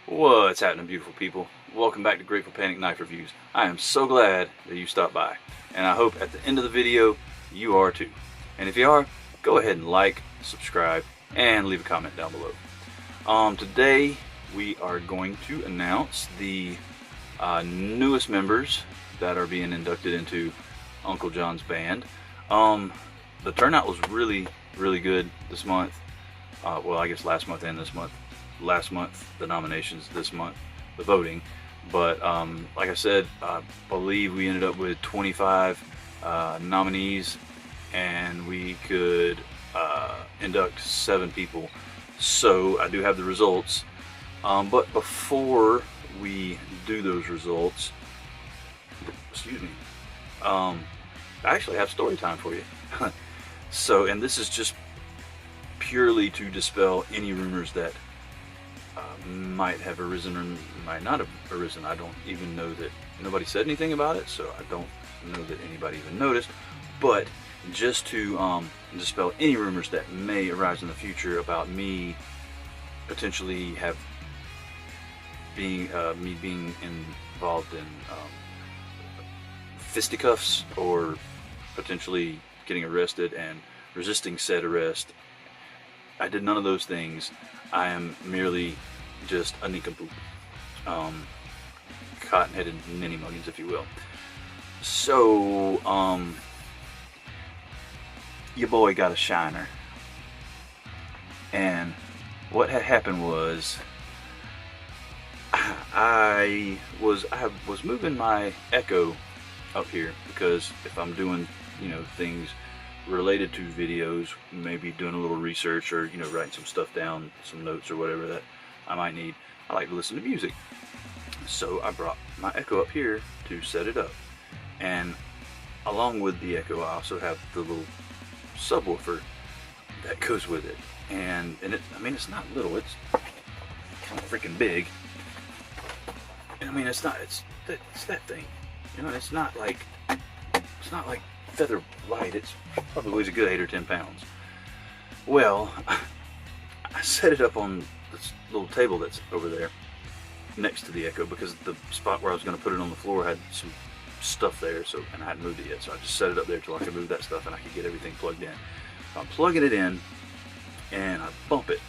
What's happening, beautiful people? Welcome back to Grateful Panic Knife Reviews. I am so glad that you stopped by, and I hope at the end of the video you are too. And if you are, go ahead and like, subscribe, and leave a comment down below. Today we are going to announce the newest members that are being inducted into Uncle John's band. The turnout was really good this month. Well, I guess last month and this month. Last month the nominations, this month the voting, but like I said, I believe we ended up with 25 nominees, and we could induct 7 people. So I do have the results, but before we do those results, excuse me, I actually have story time for you. So, and this is just purely to dispel any rumors that might have arisen or might not have arisen. I don't even know that nobody said anything about it, so I don't know that anybody even noticed. But just to dispel any rumors that may arise in the future about me potentially being involved in fisticuffs or potentially getting arrested and resisting said arrest, I did none of those things. I am merely just a nincompoop, cotton-headed ninny muggins, if you will. So, your boy got a shiner, and what had happened was I was moving my Echo up here, because if I'm doing, you know, things related to videos, maybe doing a little research or, you know, writing some stuff down, some notes or whatever that I might need, I like to listen to music. So I brought my Echo up here to set it up, and along with the Echo I also have the little subwoofer that goes with it, and it, I mean, it's not little, it's kind of freaking big. I mean, it's that thing, you know, it's not like feather light. It's probably weighs a good 8 or 10 pounds. Well, I set it up on this little table that's over there next to the Echo, because the spot where I was going to put it on the floor had some stuff there, so, and I hadn't moved it yet, so I just set it up there till I could move that stuff and I could get everything plugged in. So I'm plugging it in and I bump it.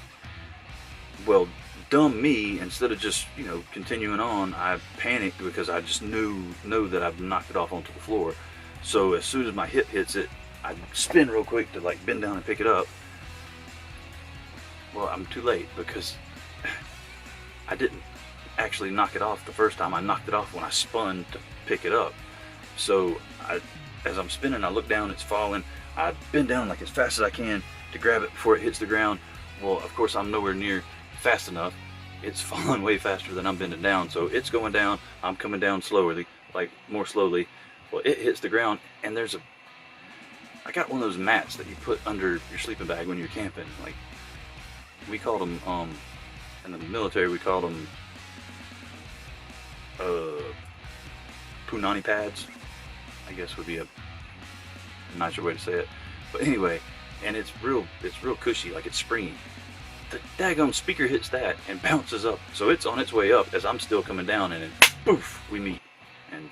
Well, dumb me, instead of just, you know, continuing on, I panicked because I just know that I've knocked it off onto the floor. So as soon as my hip hits it, I spin real quick to like bend down and pick it up. Well, I'm too late, because I didn't actually knock it off the first time. I knocked it off when I spun to pick it up. So as I'm spinning, I look down, it's falling. I bend down like as fast as I can to grab it before it hits the ground. Well, of course, I'm nowhere near fast enough. It's falling way faster than I'm bending down. So it's going down, I'm coming down slowly, like more slowly. Well, it hits the ground, and I got one of those mats that you put under your sleeping bag when you're camping. Like, we called them, in the military, we called them, punani pads, I guess would be a nicer way to say it. But anyway, and it's real cushy, like it's springy. The daggone speaker hits that and bounces up, so it's on its way up as I'm still coming down, and then poof, we meet. And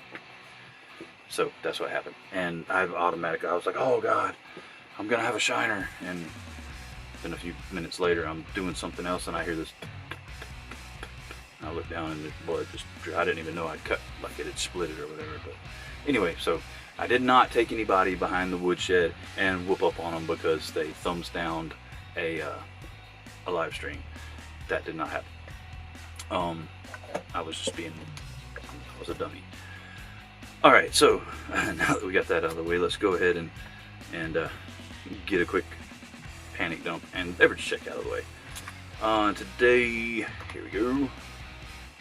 so that's what happened. And I was like, oh God, I'm gonna have a shiner. And then a few minutes later, I'm doing something else and I hear this. And I look down and the blood just, I didn't even know I'd cut, like it had split it or whatever. But anyway, so I did not take anybody behind the woodshed and whoop up on them because they thumbs downed a live stream. That did not happen. I was just I was a dummy. Alright, so now that we got that out of the way, let's go ahead and get a quick panic dump and beverage check out of the way. Today, here we go.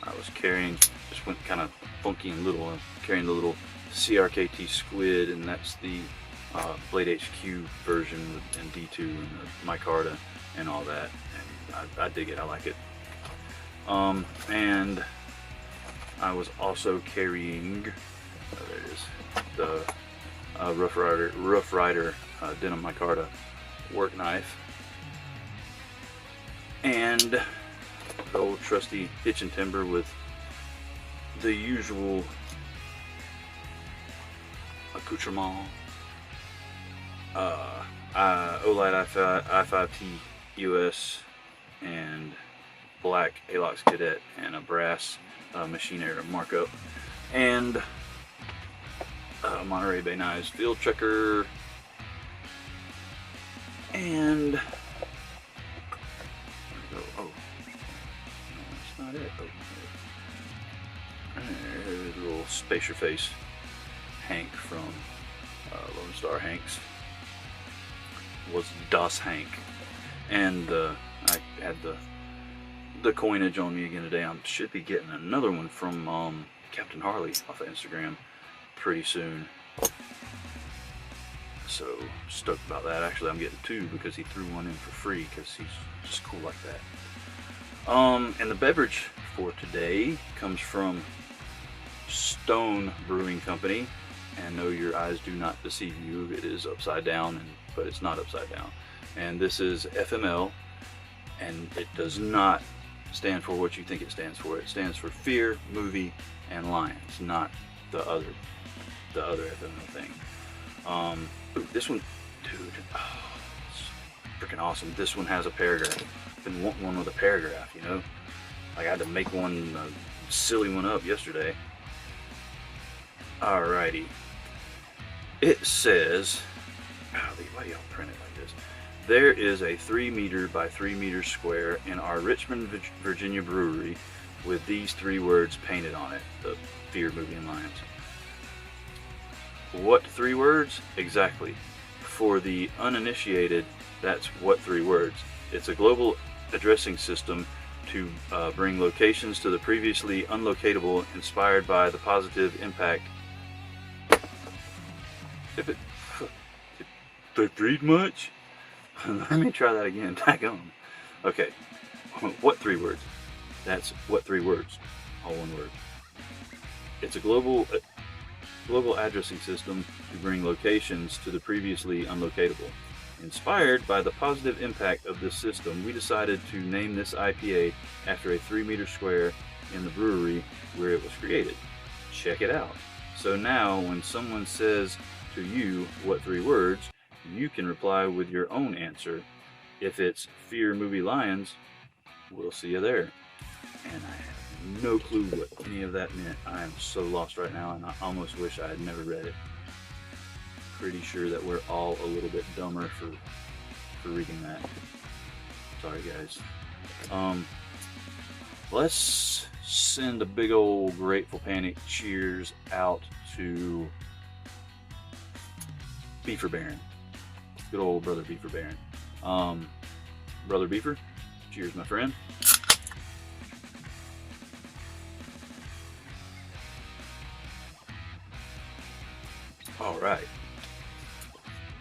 I was carrying, just went kind of funky and little, carrying the little CRKT squid, and that's the Blade HQ version and D2 and the micarta and all that, and I dig it, I like it. And I was also carrying, there it is, the Rough Rider denim micarta work knife, and the old trusty hitch and timber with the usual accoutrement. OLite i5T US and black Alox Cadet and a brass machine air markup, and Monterey Bay Knives field checker, and oh, no, that's not it. There's a little space your face Hank from Lone Star Hanks. Was Das Hank, and I had the coinage on me again today. I should be getting another one from Captain Harley off of Instagram pretty soon, so stoked about that. Actually, I'm getting two because he threw one in for free because he's just cool like that. And the beverage for today comes from Stone Brewing Company, and no, your eyes do not deceive you. It is upside down, but it's not upside down. And this is FML, and it does not stand for what you think it stands for. It stands for Fear, Movie, and Lions, not the other FML thing. Ooh, this one, dude, oh, it's freaking awesome. This one has a paragraph. I've been wanting one with a paragraph, you know? Like, I had to make one, silly one up yesterday. Alrighty. It says, why do y'all print it like this? There is a 3 meter by 3 meter square in our Richmond, Virginia brewery with these 3 words painted on it, the Fear, Movie, and Lions. What 3 words? Exactly. For the uninitiated, that's what 3 words. It's a global addressing system to bring locations to the previously unlocatable, inspired by the positive impact. If it did I read much? Let me try that again. Tag on. Okay. What 3 words? That's what 3 words. All one word. It's a global addressing system to bring locations to the previously unlocatable. Inspired by the positive impact of this system, we decided to name this IPA after a 3 meter square in the brewery where it was created. Check it out. So now when someone says to you what 3 words, you can reply with your own answer. If it's Fear, Movie, Lions, we'll see you there. And I have no clue what any of that meant. I am so lost right now, and I almost wish I had never read it. Pretty sure that we're all a little bit dumber for reading that. Sorry guys. Let's send a big old Grateful Panic cheers out to Beefer Baron. Good old brother Beefer Baron. Brother Beefer, cheers my friend. All right.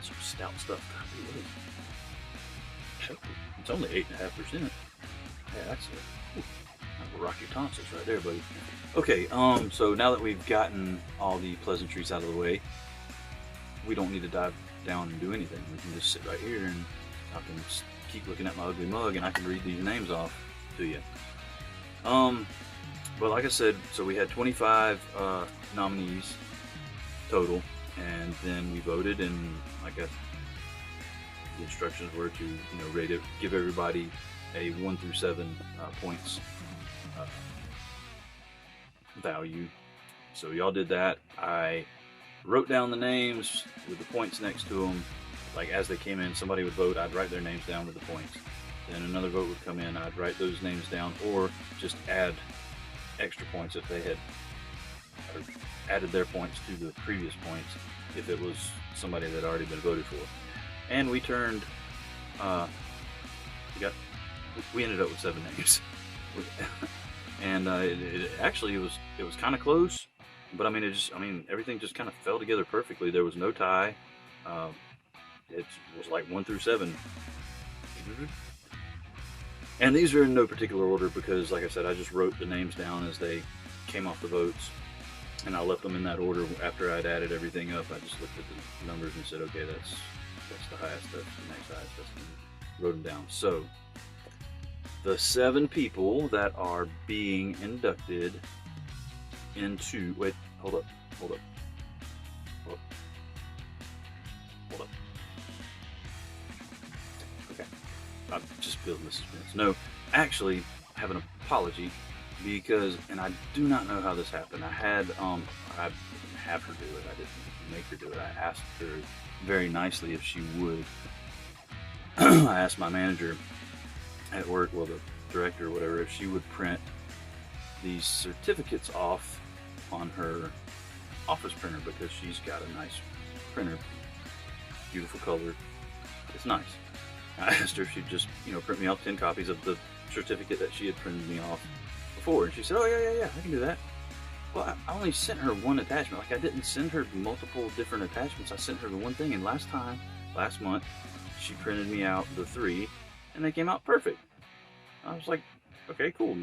Some stout stuff. It's only 8.5%. Yeah, that's that'll rock your tonsils right there, buddy. Okay, so now that we've gotten all the pleasantries out of the way, we don't need to dive down and do anything. We can just sit right here and I can keep looking at my ugly mug and I can read these names off to you. But like I said, so we had 25 nominees total, and then we voted, and like the instructions were to, you know, rate it, give everybody a 1 through 7 points value. So y'all did that. I wrote down the names with the points next to them. Like as they came in, somebody would vote, I'd write their names down with the points. Then another vote would come in, I'd write those names down, or just add extra points if they had added their points to the previous points, if it was somebody that had already been voted for. And we turned, we ended up with 7 names. And it actually was kind of close, but I mean, everything just kind of fell together perfectly. There was no tie. It was like 1 through 7. And these are in no particular order because, like I said, I just wrote the names down as they came off the votes, and I left them in that order. After I'd added everything up, I just looked at the numbers and said, okay, that's the highest, that's the next highest, wrote them down. So the 7 people that are being inducted into, wait, hold up. Okay, I'm just building this suspense. No, actually, I have an apology because, and I do not know how this happened. I had, I didn't have her do it. I didn't make her do it. I asked her very nicely if she would. I asked my manager at work, well, the director or whatever, if she would print these certificates off on her office printer, because she's got a nice printer, beautiful color, it's nice. I asked her if she'd just, you know, print me off 10 copies of the certificate that she had printed me off before, and she said, oh yeah, I can do that. Well, I only sent her one attachment. Like, I didn't send her multiple different attachments. I sent her the one thing, and last month, she printed me out the 3, and they came out perfect. I was like, okay, cool.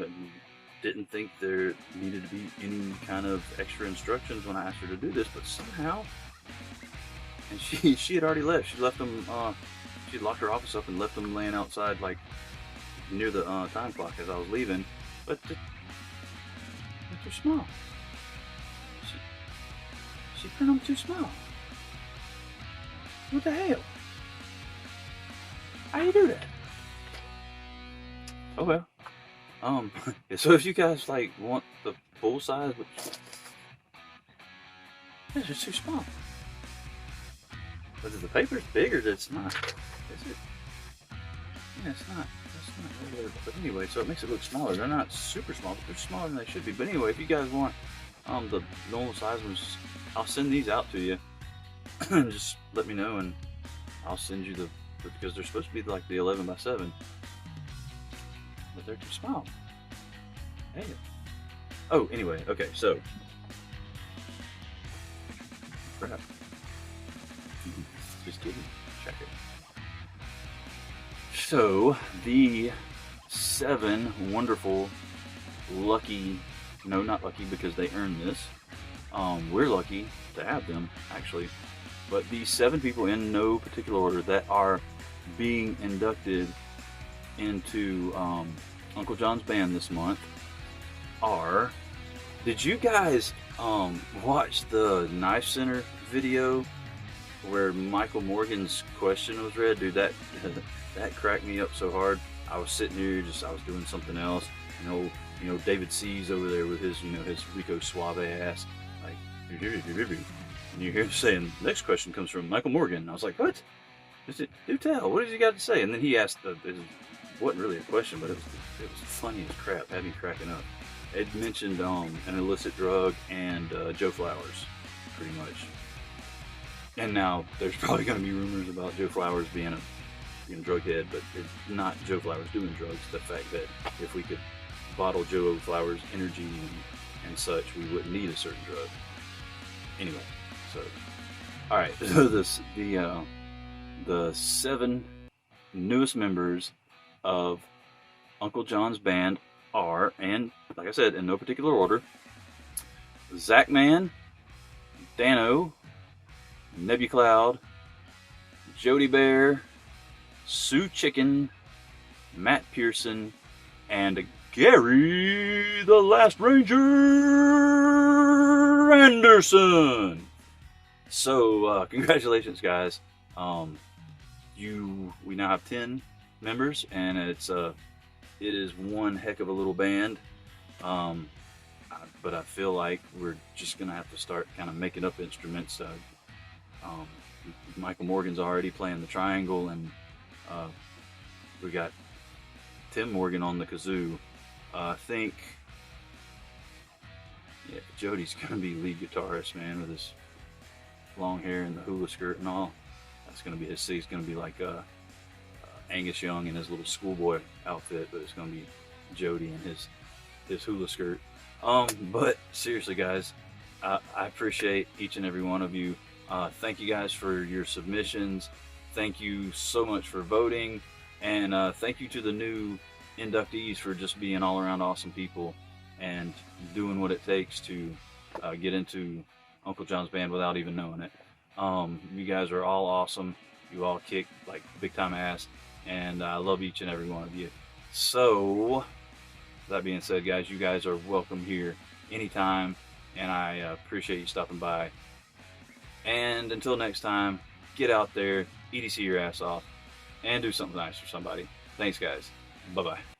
Didn't think there needed to be any kind of extra instructions when I asked her to do this, but somehow, and she had already left. She left them, she locked her office up and left them laying outside, like, near the time clock as I was leaving, but they're too small. She printed them too small. What the hell? How you do that? Oh well. So if you guys like want the full size, which this is too small. But if the paper's bigger, it's not. Is it? Yeah, it's not. It's not regular. But anyway, so it makes it look smaller. They're not super small, but they're smaller than they should be. But anyway, if you guys want the normal size ones, I'll send these out to you. Just let me know, and I'll send you the, because they're supposed to be like the 11x7. But they're too small. Hey. Oh, anyway, okay, so. Crap. Just kidding. Check it. So, the 7 wonderful, lucky, no, not lucky because they earned this. We're lucky to have them, actually. But these 7 people, in no particular order, that are being inducted into Uncle John's band this month are, did you guys watch the Knife Center video where Michael Morgan's question was read? Dude, that cracked me up so hard. I was sitting here, I was doing something else, you know, David C's over there with his, his Rico Suave ass, like, and you hear him saying, next question comes from Michael Morgan. I was like, what? Do tell, what has he got to say? And then he asked, it wasn't really a question, but it was funny as crap, had me cracking up. It mentioned an illicit drug and Joe Flowers, pretty much. And now there's probably going to be rumors about Joe Flowers being a drug head, but it's not Joe Flowers doing drugs. The fact that if we could bottle Joe Flowers energy and such, we wouldn't need a certain drug. Anyway, so all right, so the 7 newest members of Uncle John's band are, and like I said, in no particular order, Zachman, Dano, NebuQloud, Jody Bear, Sue Chicken, Matt Pearson, and Gary the Last Ranger Anderson. So congratulations, guys. We now have 10 members, and it is one heck of a little band. But I feel like we're just gonna have to start kind of making up instruments. Michael Morgan's already playing the triangle, and we got Tim Morgan on the kazoo. I think, yeah, Jody's gonna be lead guitarist, man, with his long hair and the hula skirt and all. That's gonna be his seat. He's gonna be like Angus Young in his little schoolboy outfit, but it's gonna be Jody in his hula skirt. But seriously, guys, I appreciate each and every one of you. Thank you guys for your submissions. Thank you so much for voting, and thank you to the new inductees for just being all around awesome people and doing what it takes to get into Uncle John's band without even knowing it. You guys are all awesome. You all kick like big time ass, and I love each and every one of you. So, that being said, guys, you guys are welcome here anytime, and I appreciate you stopping by. And until next time, get out there, EDC your ass off, and do something nice for somebody. Thanks, guys. Bye-bye.